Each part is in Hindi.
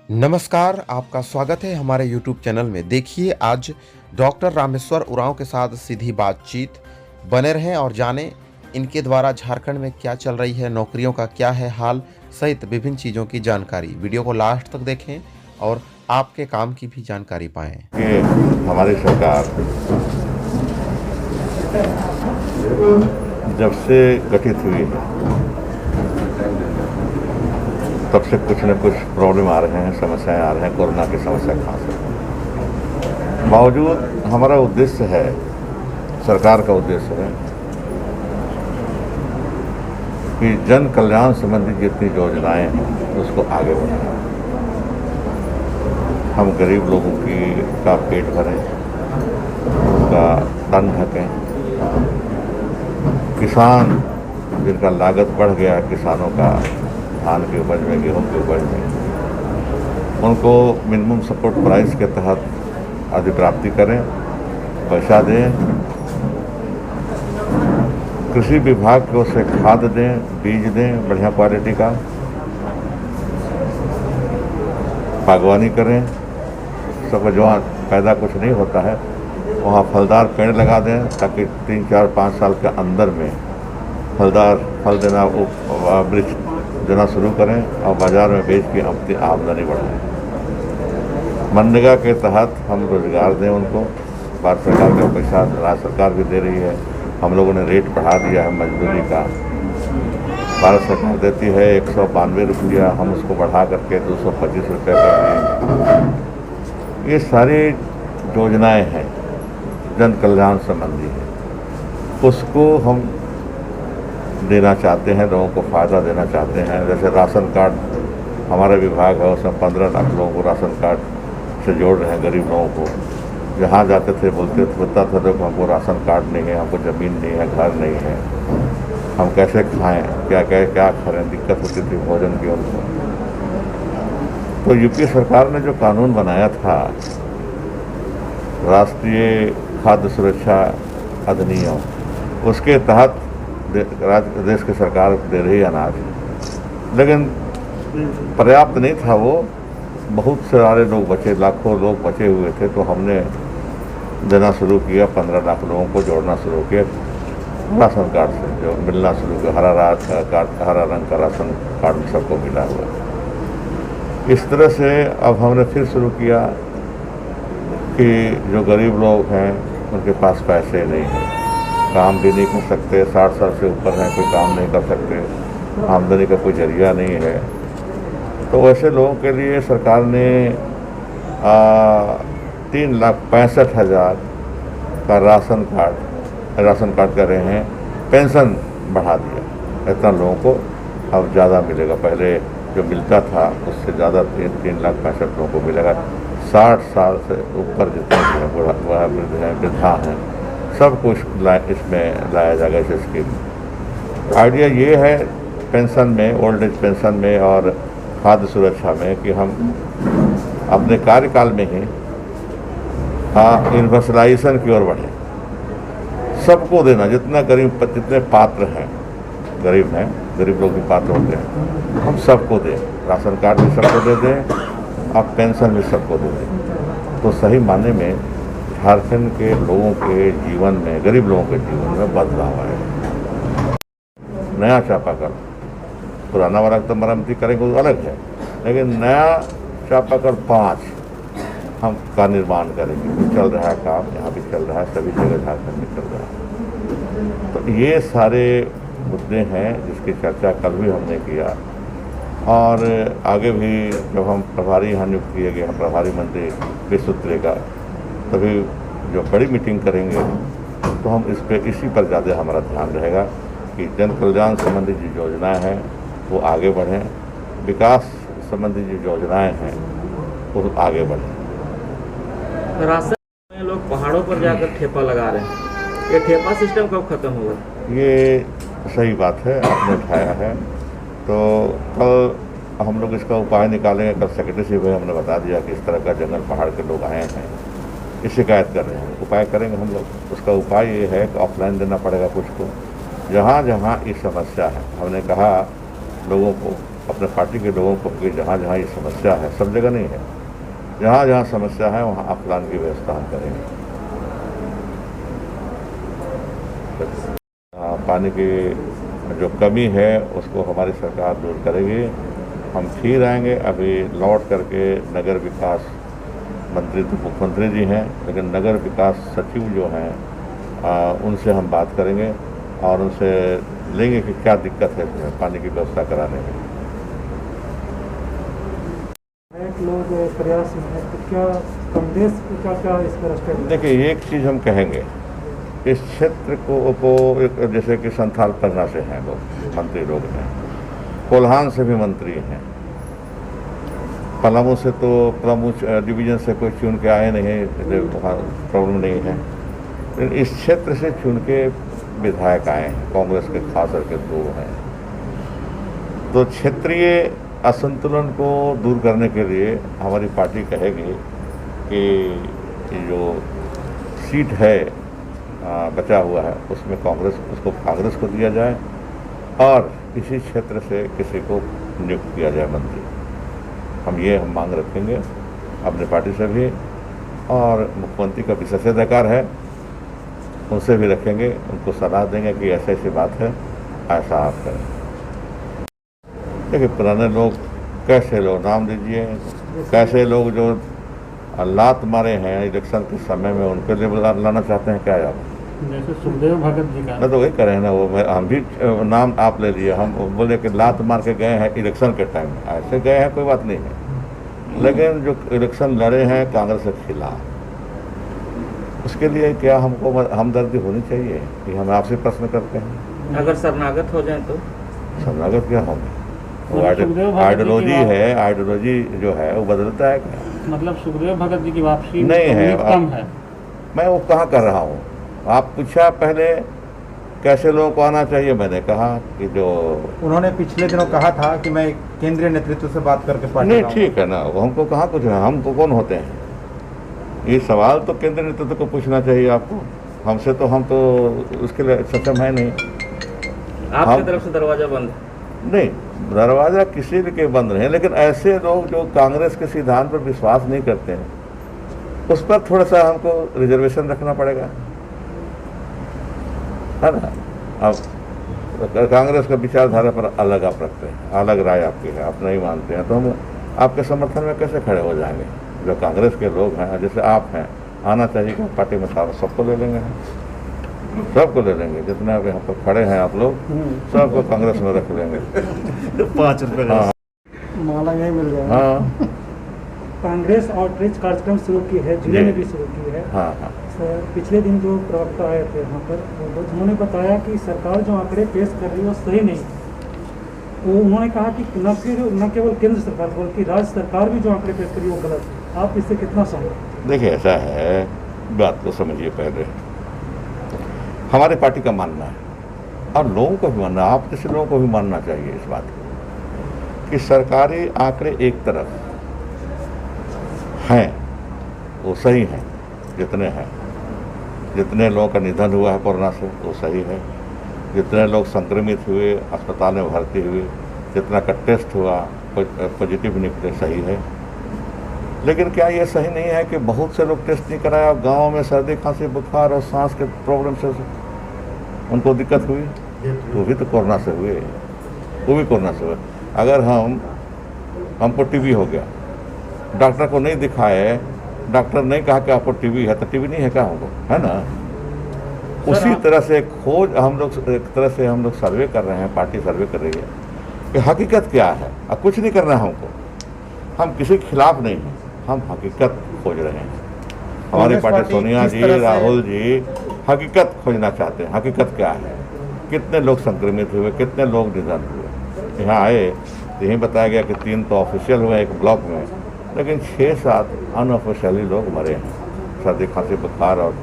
नमस्कार, आपका स्वागत है हमारे यूट्यूब चैनल में। देखिए आज डॉक्टर रामेश्वर उरांव के साथ सीधी बातचीत। बने रहें और जानें इनके द्वारा झारखंड में क्या चल रही है, नौकरियों का क्या है हाल, सहित विभिन्न चीज़ों की जानकारी। वीडियो को लास्ट तक देखें और आपके काम की भी जानकारी पाएँ। कि हमारी सरकार जब से गठित हुई है तब से कुछ न कुछ प्रॉब्लम आ रहे हैं, समस्याएं आ रहे हैं। कोरोना की समस्या खास है। बावजूद हमारा उद्देश्य है, सरकार का उद्देश्य है कि जन कल्याण संबंधी जितनी योजनाएं हैं उसको आगे बढ़ाएं। हम गरीब लोगों का पेट भरें, उनका तन ढकें। किसान जिनका लागत बढ़ गया, किसानों का धान की उपज में, गेहूं की उपज में, उनको मिनिमम सपोर्ट प्राइस के तहत अधिप्राप्ति करें, पैसा दें। कृषि विभाग को से खाद दें, बीज दें बढ़िया क्वालिटी का। बागवानी करें, सब जहाँ पैदा कुछ नहीं होता है वहाँ फलदार पेड़ लगा दें ताकि 3, 4, 5 साल के अंदर में फलदार फल देना वृक्ष देना शुरू करें और बाज़ार में बेच के अपनी आमदनी बढ़ाएं। मनरेगा के तहत हम रोजगार दें उनको। भारत सरकार का पैसा राज्य सरकार भी दे रही है। हम लोगों ने रेट बढ़ा दिया है मजदूरी का। भारत सरकार देती है 192 रुपया, हम उसको बढ़ा करके 225 रुपये कर दिए। ये सारी योजनाएं हैं जन कल्याण संबंधी है, उसको हम देना चाहते हैं, लोगों को फ़ायदा देना चाहते हैं। जैसे राशन कार्ड हमारा विभाग है, उसमें 15 लाख लोगों को राशन कार्ड से जोड़ रहे हैं। गरीब लोगों को जहाँ जाते थे बोलता था लोग हमको राशन कार्ड नहीं है, हमको ज़मीन नहीं है, घर नहीं है, हम कैसे खाएं, क्या करें। दिक्कत होती थी भोजन की उनको। तो यूपी सरकार ने जो कानून बनाया था, राष्ट्रीय खाद्य सुरक्षा अधिनियम, उसके तहत देश की सरकार दे रही अनाज, लेकिन पर्याप्त नहीं था वो। बहुत सारे लोग बचे, लाखों लोग बचे हुए थे, तो हमने देना शुरू किया। 15 लाख लोगों को जोड़ना शुरू किया राशन कार्ड से, जो मिलना शुरू किया। हरा रंग का राशन कार्ड सबको मिला हुआ। इस तरह से अब हमने फिर शुरू किया कि जो गरीब लोग हैं उनके पास पैसे नहीं हैं, काम भी नहीं कर सकते, 60 साल से ऊपर हैं, कोई काम नहीं कर सकते, आमदनी का कोई जरिया नहीं है, तो वैसे लोगों के लिए सरकार ने 3,65,000 का राशन कार्ड कर रहे हैं। पेंशन बढ़ा दिया, इतना लोगों को अब ज़्यादा मिलेगा। पहले जो मिलता था उससे ज़्यादा 3,65,000 लोगों को मिलेगा। 60 साल से ऊपर जितने भी हैं, बूढ़ा वृद्ध हैं, वृद्धा हैं, सब कुछ इसमें लाया जाएगा इस स्कीम। आइडिया ये है पेंशन में, ओल्ड एज पेंशन में और खाद्य सुरक्षा में कि हम अपने कार्यकाल में ही यूनिवर्सलाइजेशन की ओर बढ़ें। सबको देना, जितने पात्र हैं, गरीब लोग भी पात्र होते हैं, हम सबको दें। राशन कार्ड भी सबको दे दें और पेंशन भी सबको दे दें। तो सही मायने में झारखंड के लोगों के जीवन में, गरीब लोगों के जीवन में बदलाव आएगा। नया चापाकल, पुराना वाला तो मरम्मती करेंगे वो अलग है, लेकिन नया चापाकल 5 हम का निर्माण करेंगे। चल रहा है काम, यहाँ भी चल रहा है, सभी जगह झारखंड में चल रहा है। तो ये सारे मुद्दे हैं जिसकी चर्चा कल भी हमने किया, और आगे भी जब हम प्रभारी यहाँ नियुक्त किए गए हैं, प्रभारी मंत्री विश्व का, तभी जो बड़ी मीटिंग करेंगे तो हम इसी पर ज़्यादा हमारा ध्यान रहेगा कि जन कल्याण संबंधी जो योजनाएं हैं वो आगे बढ़ें, विकास संबंधी जो योजनाएं हैं वो आगे बढ़ें। रास्ते में लोग पहाड़ों पर जाकर ठेपा लगा रहे हैं, ये ठेपा सिस्टम कब खत्म होगा? ये सही बात है, आपने उठाया है। तो कल हम लोग इसका उपाय निकालेंगे। कल सेक्रेटरी से भी हमने बता दिया कि इस तरह का जंगल पहाड़ के लोग आए हैं, ये शिकायत कर रहे हैं, उपाय करेंगे हम लोग। उसका उपाय ये है कि ऑफलाइन देना पड़ेगा कुछ को। जहाँ जहाँ ये समस्या है, हमने कहा लोगों को अपने पार्टी के लोगों को कि जहाँ जहाँ ये समस्या है, सब जगह नहीं है, जहाँ जहाँ समस्या है वहाँ अफलान की व्यवस्था हम करेंगे। पानी की जो कमी है उसको हमारी सरकार दूर करेगी। हम फिर आएंगे, अभी लौट करके नगर विकास मंत्री तो मुख्यमंत्री जी हैं, लेकिन नगर विकास सचिव जो हैं उनसे हम बात करेंगे और उनसे लेंगे कि क्या दिक्कत है इसमें पानी की व्यवस्था कराने में। लोग प्रयास में है तो क्या कांग्रेस क्या इस पर स्टेप? देखिए, एक चीज़ हम कहेंगे, इस क्षेत्र को एक जैसे कि संथाल परगना से हैं लोग, मंत्री लोग हैं, कोल्हान से भी मंत्री हैं, पलामू से तो पलामू डिवीजन से कोई चुन के आए नहीं, प्रॉब्लम नहीं है, लेकिन इस क्षेत्र से चुन के विधायक आए हैं, कांग्रेस के खास करके 2 हैं। तो क्षेत्रीय असंतुलन को दूर करने के लिए हमारी पार्टी कहेगी कि जो सीट है बचा हुआ है उसमें उसको कांग्रेस को दिया जाए और इसी क्षेत्र से किसी को नियुक्त किया जाए मंत्री। हम मांग रखेंगे अपनी पार्टी से भी, और मुख्यमंत्री का विशेषाधिकार है, उनसे भी रखेंगे, उनको सलाह देंगे कि ऐसी ऐसी बात है, ऐसा आप करें। देखिए, पुराने लोग कैसे लोग, नाम दीजिए, कैसे लोग जो लात मारे हैं इलेक्शन के समय में, उनके लिए लाना चाहते हैं क्या आप? जैसे सुखदेव भगत जी का मैं तो वही करें ना, वो हम भी नाम आप ले लिए, हम बोले कि लात मार के गए हैं इलेक्शन के टाइम में, ऐसे गए हैं कोई बात नहीं है, लेकिन जो इलेक्शन लड़े हैं कांग्रेस के खिलाफ, उसके लिए क्या हमको हमदर्दी होनी चाहिए कि हम आपसे प्रश्न करते हैं। अगर शरणागत हो जाए तो? शरणागत क्या होंगे? वो आइडियोलॉजी है, आइडियोलॉजी जो है वो बदलता है क्या? मतलब सुखदेव भगत जी की वापसी नहीं है, कम है। मैं वो कहाँ कर रहा हूँ? आप पूछा पहले कैसे लोगों को आना चाहिए, मैंने कहा कि जो उन्होंने पिछले दिनों कहा था कि मैं केंद्रीय नेतृत्व से बात करके पार्टी नहीं, ठीक है ना, वो हमको कहाँ कुछ है, हमको कौन होते हैं? ये सवाल तो केंद्रीय नेतृत्व को पूछना चाहिए आपको, हमसे तो हम तो उसके लिए सक्षम है नहीं। आपकी तरफ से दरवाजा बंद? नहीं, दरवाजा किसी के बंद नहीं, लेकिन ऐसे लोग जो कांग्रेस के सिद्धांत पर विश्वास नहीं करते हैं, उस पर थोड़ा सा हमको रिजर्वेशन रखना पड़ेगा, है ना। अब कांग्रेस का विचारधारा पर अलग आप रखते हैं, अलग राय आपकी है, आप नहीं मानते हैं, तो हम आपके समर्थन में कैसे खड़े हो जाएंगे? जो कांग्रेस के लोग हैं, जैसे आप हैं, आना चाहिए कि पार्टी में सबको ले लेंगे, सबको ले लेंगे, जितने अब यहाँ पर खड़े हैं आप लोग, सबको कांग्रेस में रख लेंगे। 5 रुपए हाँ माला यही मिल जाएगा। हाँ कांग्रेस आउटरीच कार्यक्रम शुरू की है, जिले में भी शुरू की है। हाँ हाँ सर, पिछले दिन जो प्रवक्ता आए थे वहाँ पर, उन्होंने बताया कि सरकार जो आंकड़े पेश कर रही है वो सही नहीं। वो उन्होंने कहा कि न केवल केंद्र सरकार बल्कि राज्य सरकार भी जो आंकड़े पेश कर रही है वो गलत है। आप इससे कितना सहमत? देखिए, ऐसा है, बात को समझिए। पहले हमारी पार्टी का मानना है और लोगों को भी मानना, आप जैसे लोगों को भी मानना चाहिए इस बात को कि सरकारी आंकड़े एक तरफ हैं, वो सही हैं, जितने हैं, जितने लोगों का निधन हुआ है कोरोना से वो सही है, जितने लोग संक्रमित हुए, अस्पताल में भर्ती हुए, जितना का टेस्ट हुआ पॉजिटिव निकले, सही है। लेकिन क्या ये सही नहीं है कि बहुत से लोग टेस्ट नहीं कराया, गांव में सर्दी खांसी बुखार और सांस के प्रॉब्लम से उनको दिक्कत हुई, वो भी तो कोरोना से हुए, वो भी कोरोना से हुए। अगर हमको टीबी हो गया, डॉक्टर को नहीं दिखाए, डॉक्टर नहीं कहा कि आपको टीबी है, तो टीबी नहीं है क्या हमको, है ना। उसी तरह से खोज हम लोग एक तरह से हम लोग सर्वे कर रहे हैं, पार्टी सर्वे कर रही है कि हकीकत क्या है। अब कुछ नहीं करना है हमको, हम किसी के खिलाफ नहीं हैं, हम हकीकत खोज रहे हैं। हमारी पार्टी सोनिया जी, राहुल जी हकीकत खोजना चाहते हैं। हकीकत क्या है, कितने लोग संक्रमित हुए, कितने लोग निधन हुए। यहाँ आए तो यही बताया गया कि 3 तो ऑफिशियल हुए एक ब्लॉक में, लेकिन 6-7 अनऑफिशियली लोग मरे हैं, सर्दी खांसी बुखार। और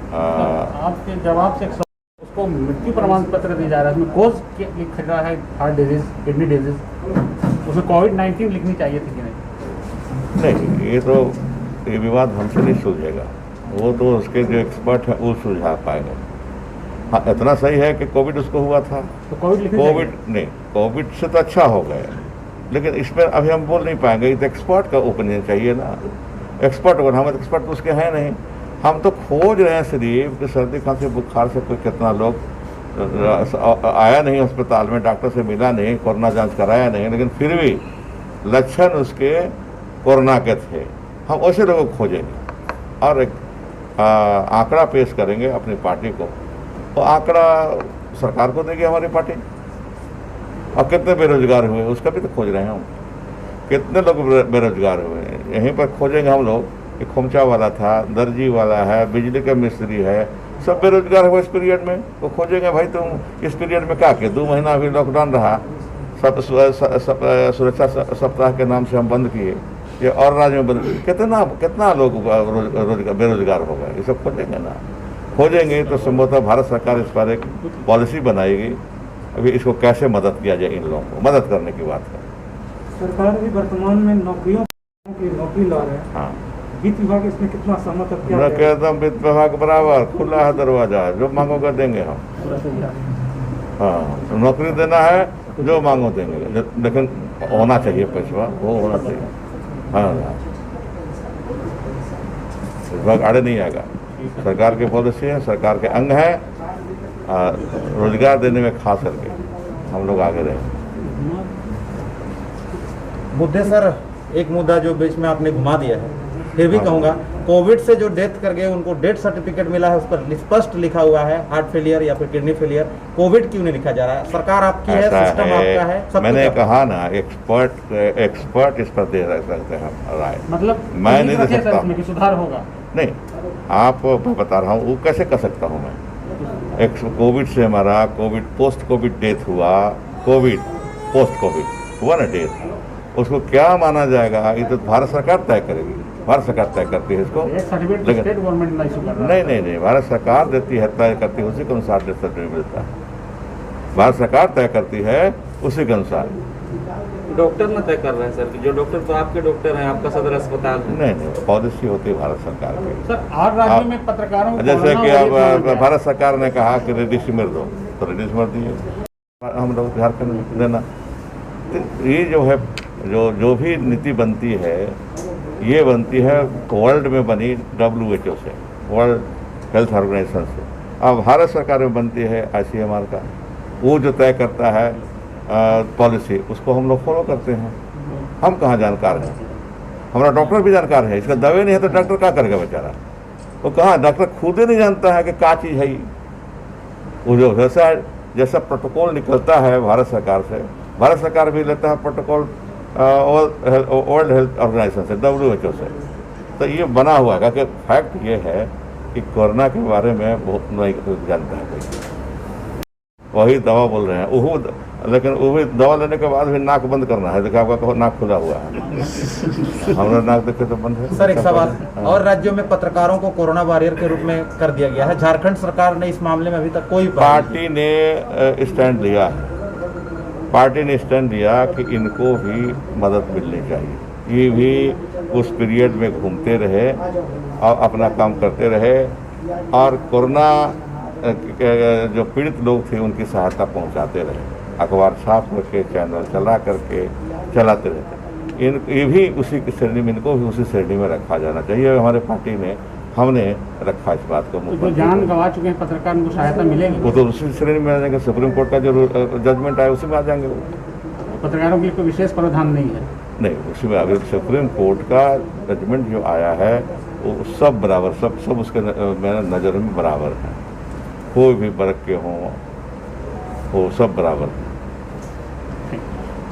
आपके जवाब से उसको मृत्यु प्रमाण पत्र दिया जा रहा है, उसमें कोज लिख रहा है हार्ट डिजीज, किडनी डिजीज, उसमें कोविड-19 लिखनी चाहिए थी कि नहीं? नहीं, ये विवाद हमसे नहीं सुलझेगा, वो तो उसके जो एक्सपर्ट हैं वो सुलझा पाएंगे। हाँ, इतना सही है कि कोविड उसको हुआ था, तो कोविड नहीं, कोविड से तो अच्छा हो गया, लेकिन इसमें अभी हम बोल नहीं पाएंगे, तो एक्सपर्ट का ओपिनियन चाहिए ना। एक्सपर्ट अगर हम एक्सपर्ट तो उसके हैं नहीं, हम तो खोज रहे हैं सिर्फ कि सर्दी खांसी बुखार से कोई कितना लोग आया नहीं अस्पताल में, डॉक्टर से मिला नहीं, कोरोना जांच कराया नहीं, लेकिन फिर भी लक्षण उसके कोरोना के थे। हम ऐसे लोगों को खोजेंगे और एक आंकड़ा पेश करेंगे अपनी पार्टी को, वो आंकड़ा सरकार को देगी हमारी पार्टी। और कितने बेरोजगार हुए उसका भी तो खोज रहे हैं हम, कितने लोग बेरोजगार हुए यहीं पर खोजेंगे हम लोग। एक खोमचा वाला था, दर्जी वाला है, बिजली का मिस्त्री है, सब बेरोजगार हुए इस पीरियड में। वो खोजेंगे भाई तुम इस पीरियड में क्या किए, 2 महीना अभी लॉकडाउन रहा, सब सुरक्षा सप्ताह के नाम से हम बंद किए, ये और राज्य में बंद, कितना लोग बेरोजगार हो गए, ये सब खोजेंगे ना। खोजेंगे तो संभवतः भारत सरकार इस पर एक पॉलिसी बनाएगी, अभी इसको कैसे मदद किया जाए, इन लोगों को मदद करने की बात है। सरकार भी वर्तमान में नौकरियों की नौकरी ला रहे हैं। हाँ, वित्त विभाग इसमें कितना सहमत है, क्या मैं कहता हूँ वित्त विभाग बराबर खुला है दरवाजा, जो मांगोगे देंगे हम। हाँ, नौकरी देना है, जो मांगो देंगे, लेकिन होना चाहिए पैसा, वो होना चाहिए। हाँ, विभाग आड़े नहीं आएगा, सरकार की पॉलिसी है, सरकार के अंग है, रोजगार देने में खास करके हम लोग आगे रहे। मुद्दे सर, एक मुद्दा जो बीच में आपने घुमा दिया है, फिर भी कहूँगा, कोविड से जो डेथ कर गए उनको डेथ सर्टिफिकेट मिला है, उस पर स्पष्ट लिखा हुआ है हार्ट फेलियर या फिर किडनी फेलियर, कोविड क्यों नहीं लिखा जा रहा है? सरकार आपकी है, सिस्टम आपका है, सब मैंने कहा ना, एक्सपर्ट इस पर दे सकते हैं राय, मतलब मैं नहीं दे सकता। इसमें सुधार होगा नहीं, आप बता रहा हूँ वो कैसे कर सकता हूँ मैं। कोविड से हमारा कोविड पोस्ट कोविड डेथ हुआ, कोविड पोस्ट कोविड हुआ ना डेथ, उसको क्या माना जाएगा ये तो भारत सरकार तय करेगी, भारत सरकार तय करती है इसको। लेकिन स्टेट गवर्नमेंट इशू कर रहा है। नहीं, भारत सरकार देती है, तय करती है, उसी के अनुसार डेथ सर्टिफिकेट मिलता है। भारत सरकार तय करती है उसी के अनुसार। डॉक्टर ना तय कर रहे हैं सर, कि जो डॉक्टर तो आपके डॉक्टर हैं, आपका सदर अस्पताल है। नहीं, पॉलिसी होती है भारत सरकार की। सर, 8 राज्यों में पत्रकारों को जैसे कि कोरोना अब भारत सरकार ने कहा कि रेमडेसिविर दो, तो रेमडेसिविर दिए, हम लोग झारखंड में देना। तो ये जो है, जो भी नीति बनती है, ये बनती है वर्ल्ड में बनी WHO से, वर्ल्ड हेल्थ ऑर्गेनाइजेशन से। अब भारत सरकार में बनती है ICMR का, वो जो तय करता है पॉलिसी, उसको हम लोग फॉलो करते हैं। हम कहाँ जानकार हैं, हमारा डॉक्टर भी जानकार है, इसका दवाई नहीं है तो डॉक्टर क्या करेगा बेचारा, वो कहाँ, डॉक्टर खुद ही नहीं जानता है कि क्या चीज़ है। वो जो जैसा प्रोटोकॉल निकलता है भारत सरकार से, भारत सरकार भी लेता है प्रोटोकॉल वर्ल्ड हेल्थ ऑर्गेनाइजेशन से, WHO से। तो ये बना हुआ है कि फैक्ट ये है कि कोरोना के बारे में बहुत नहीं जानता है कोई, वही दवा बोल रहे हैं वो, लेकिन वो भी दवा लेने के बाद भी नाक बंद करना है। देखा आपका नाक खुला हुआ है, हमारा नाक देखे तो बंद है। सर, एक सवाल और, राज्यों में पत्रकारों को कोरोना वॉरियर के रूप में कर दिया गया है, झारखंड सरकार ने इस मामले में अभी तक कोई पार्टी ने स्टैंड लिया है, पार्टी ने स्टैंड लिया कि इनको भी मदद मिलनी चाहिए। ये भी उस पीरियड में घूमते रहे और अपना काम करते रहे, और कोरोना जो पीड़ित लोग थे उनकी सहायता पहुंचाते रहे, अखबार छाप करके, चैनल चला करके चलाते रहते। ये भी उसी की श्रेणी में, इनको भी उसी श्रेणी में रखा जाना चाहिए। हमारे पार्टी में हमने रखा इस बात को। तो जान गंवा चुके हैं पत्रकार, उनको सहायता मिलेगी? वो तो उसी श्रेणी में आ जाएंगे, सुप्रीम कोर्ट का जो जजमेंट आया उसी में आ जाएंगे। वो पत्रकारों के लिए कोई विशेष प्रावधान नहीं है? नहीं, उसी में अभी सुप्रीम कोर्ट का जजमेंट जो आया है वो सब बराबर, सब उसके मेरे नज़र में बराबर है, कोई भी वर्ग के हों, वो सब बराबर है।